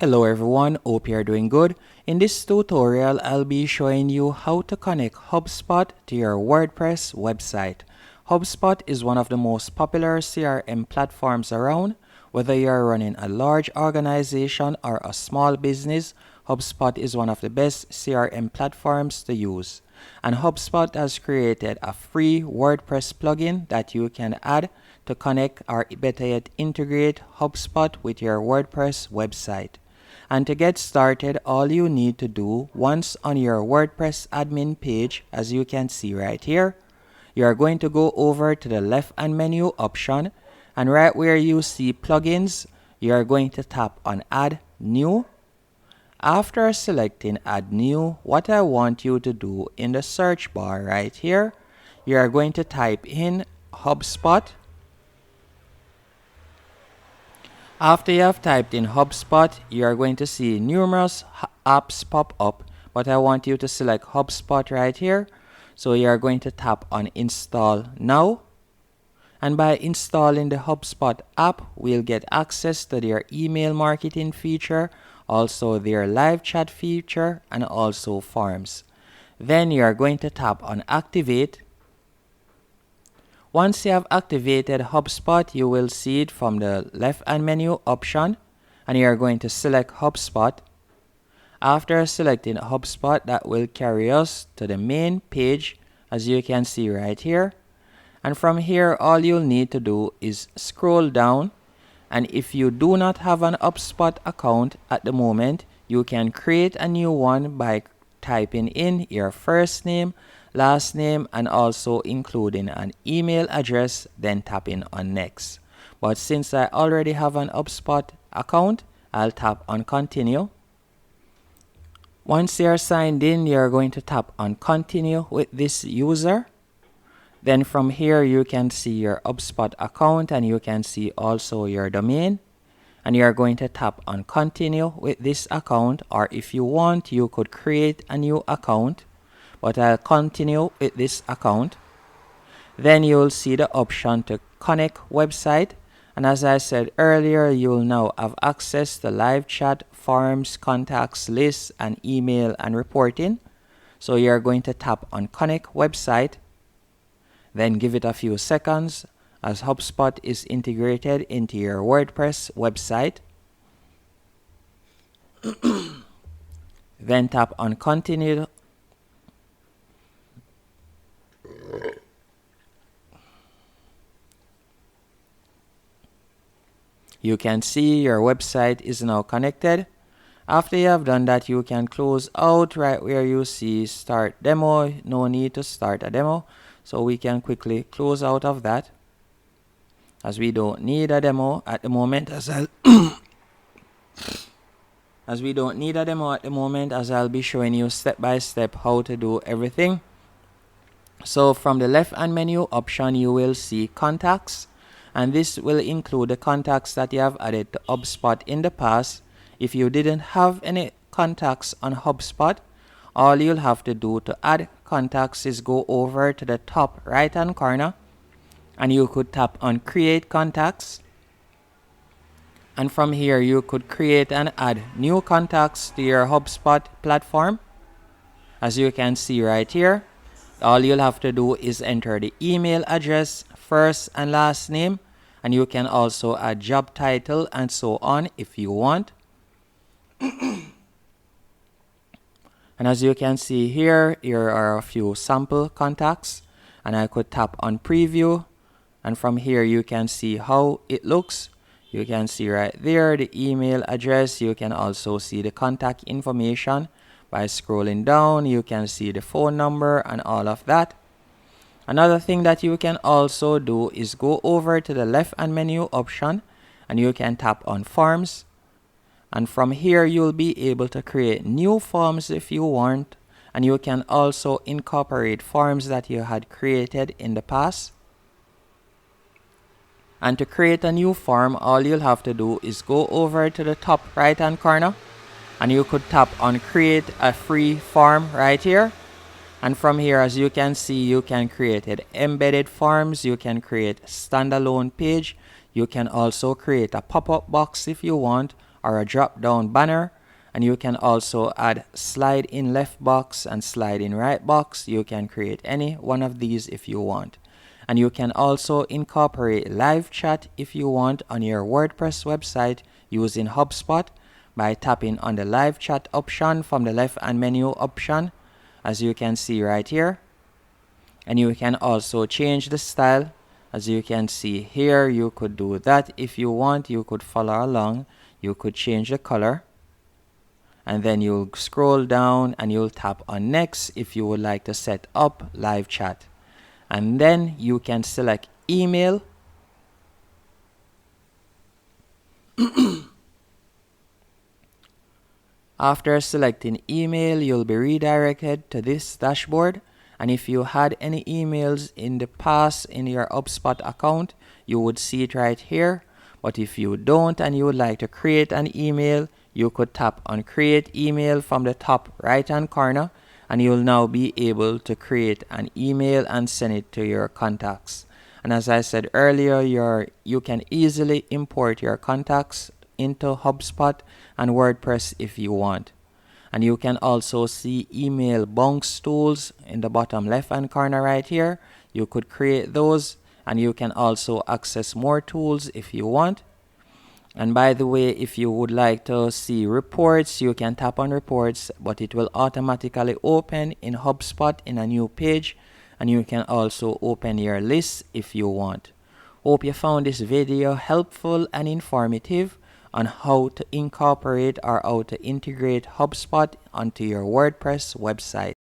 Hello everyone, hope you're doing good. In this tutorial, I'll be showing you how to connect Hubspot to your WordPress website. Hubspot is one of the most popular CRM platforms around. Whether you're running a large organization or a small business, Hubspot is one of the best CRM platforms to use. And Hubspot has created a free WordPress plugin that you can add to connect or better yet integrate Hubspot with your WordPress website. And to get started, all you need to do once on your WordPress admin page, as you can see right here, you are going to go over to the left hand menu option, and right where you see plugins, you are going to tap on add new. After selecting add new, what I want you to do in the search bar right here, you are going to type in Hubspot. After you have typed in Hubspot, you are going to see numerous apps pop up, but I want you to select Hubspot right here. So you are going to tap on install now. And by installing the Hubspot app, we'll get access to their email marketing feature, also their live chat feature, and also forms. Then you are going to tap on activate. Once you have activated Hubspot, you will see it from the left hand menu option, and you are going to select Hubspot. After selecting Hubspot, that will carry us to the main page, as you can see right here. And from here, all you'll need to do is scroll down, and if you do not have an Hubspot account at the moment, you can create a new one by typing in your first name, last name, and also including an email address, then tapping on next. But since I already have an Hubspot account, I'll tap on continue. Once you're signed in, you're going to tap on continue with this user. Then from here, you can see your Hubspot account, and you can see also your domain. And you're going to tap on continue with this account, or if you want, you could create a new account, but I'll continue with this account. Then you'll see the option to connect website, and as I said earlier, you'll now have access to live chat, forms, contacts, lists, and email and reporting. So you're going to tap on connect website, then give it a few seconds as Hubspot is integrated into your WordPress website. Then tap on continue. You can see your website is now connected. After you have done that, you can close out right where you see start demo. No need to start a demo. So we can quickly close out of that, as we don't need a demo at the moment, as we don't need a demo at the moment, as I'll be showing you step by step how to do everything. So from the left hand menu option, you will see contacts, and this will include the contacts that you have added to Hubspot in the past. If you didn't have any contacts on Hubspot, all you'll have to do to add contacts is go over to the top right hand corner, and you could tap on create contacts. And from here, you could create and add new contacts to your Hubspot platform. As you can see right here, all you'll have to do is enter the email address, first and last name, and you can also add job title and so on if you want. And as you can see here, here are a few sample contacts, and I could tap on preview, and from here you can see how it looks. You can see right there the email address. You can also see the contact information. By scrolling down, you can see the phone number and all of that. Another thing that you can also do is go over to the left hand menu option, and you can tap on forms. And from here, you'll be able to create new forms if you want, and you can also incorporate forms that you had created in the past. And to create a new form, all you'll have to do is go over to the top right hand corner, and you could tap on create a free form right here. And from here, as you can see, you can create embedded forms, you can create standalone page, you can also create a pop-up box if you want, or a drop down banner, and you can also add slide in left box and slide in right box. You can create any one of these if you want. And you can also incorporate live chat if you want on your WordPress website using Hubspot by tapping on the live chat option from the left hand menu option, as you can see right here. And you can also change the style. As you can see here, you could do that if you want. You could follow along. You could change the color, and then you'll scroll down and you'll tap on next if you would like to set up live chat. And then you can select email. After selecting email, you'll be redirected to this dashboard. And if you had any emails in the past in your Hubspot account, you would see it right here. But if you don't and you would like to create an email, you could tap on create email from the top right hand corner, and you'll now be able to create an email and send it to your contacts. And as I said earlier, you can easily import your contacts into Hubspot and WordPress if you want. And you can also see email bounce tools in the bottom left hand corner right here. You could create those, and you can also access more tools if you want. And by the way, if you would like to see reports, you can tap on reports, but it will automatically open in Hubspot in a new page. And you can also open your list if you want. Hope you found this video helpful and informative on how to incorporate or how to integrate Hubspot onto your WordPress website.